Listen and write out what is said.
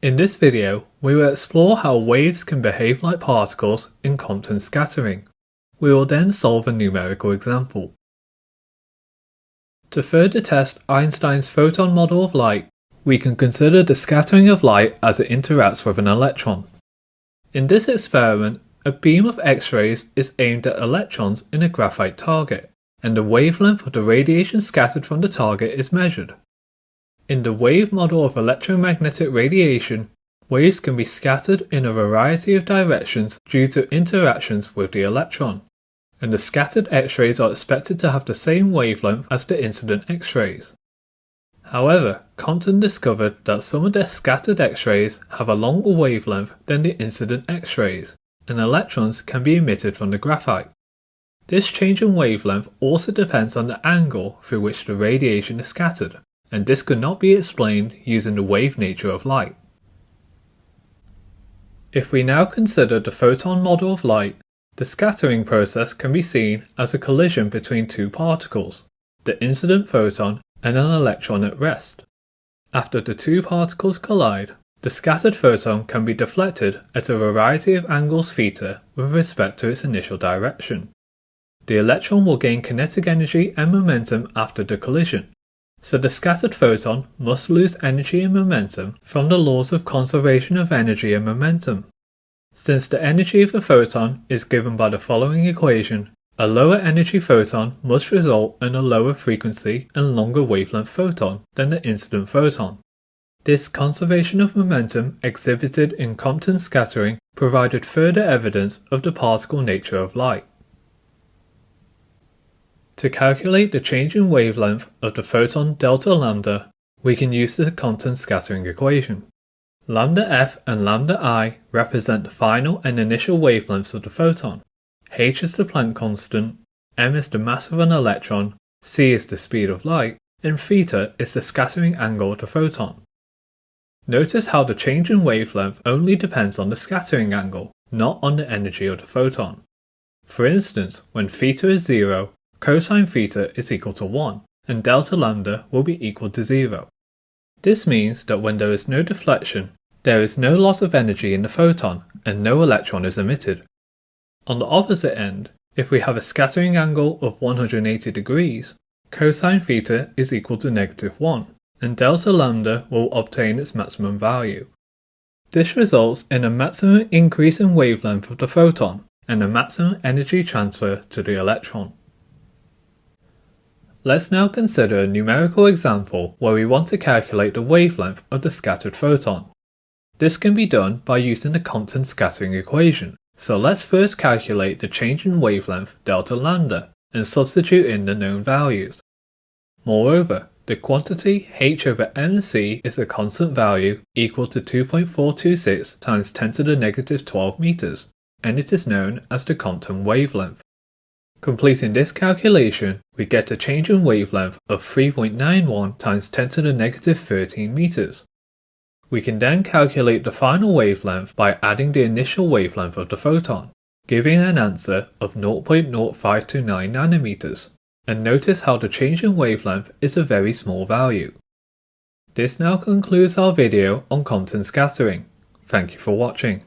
In this video, we will explore how waves can behave like particles in Compton scattering. We will then solve a numerical example. To further test Einstein's photon model of light, we can consider the scattering of light as it interacts with an electron. In this experiment, a beam of X-rays is aimed at electrons in a graphite target, and the wavelength of the radiation scattered from the target is measured. In the wave model of electromagnetic radiation, waves can be scattered in a variety of directions due to interactions with the electron, and the scattered X-rays are expected to have the same wavelength as the incident X-rays. However, Compton discovered that some of the scattered X-rays have a longer wavelength than the incident X-rays, and electrons can be emitted from the graphite. This change in wavelength also depends on the angle through which the radiation is scattered, and this could not be explained using the wave nature of light. If we now consider the photon model of light, the scattering process can be seen as a collision between two particles, the incident photon and an electron at rest. After the two particles collide, the scattered photon can be deflected at a variety of angles theta with respect to its initial direction. The electron will gain kinetic energy and momentum after the collision, so the scattered photon must lose energy and momentum from the laws of conservation of energy and momentum. Since the energy of a photon is given by the following equation, a lower energy photon must result in a lower frequency and longer wavelength photon than the incident photon. This conservation of momentum exhibited in Compton scattering provided further evidence of the particle nature of light. To calculate the change in wavelength of the photon delta lambda, we can use the Compton scattering equation. Lambda f and lambda I represent the final and initial wavelengths of the photon. H is the Planck constant, m is the mass of an electron, c is the speed of light, and theta is the scattering angle of the photon. Notice how the change in wavelength only depends on the scattering angle, not on the energy of the photon. For instance, when theta is 0, cosine theta is equal to 1, and delta lambda will be equal to 0. This means that when there is no deflection, there is no loss of energy in the photon, and no electron is emitted. On the opposite end, if we have a scattering angle of 180 degrees, cosine theta is equal to -1, and delta lambda will obtain its maximum value. This results in a maximum increase in wavelength of the photon, and a maximum energy transfer to the electron. Let's now consider a numerical example where we want to calculate the wavelength of the scattered photon. This can be done by using the Compton scattering equation, so let's first calculate the change in wavelength delta lambda and substitute in the known values. Moreover, the quantity h over mc is a constant value equal to 2.426 times 10 to the negative 12 meters, and it is known as the Compton wavelength. Completing this calculation, we get a change in wavelength of 3.91 times 10 to the negative 13 meters. We can then calculate the final wavelength by adding the initial wavelength of the photon, giving an answer of 0.0529 nanometers. And notice how the change in wavelength is a very small value. This now concludes our video on Compton scattering. Thank you for watching.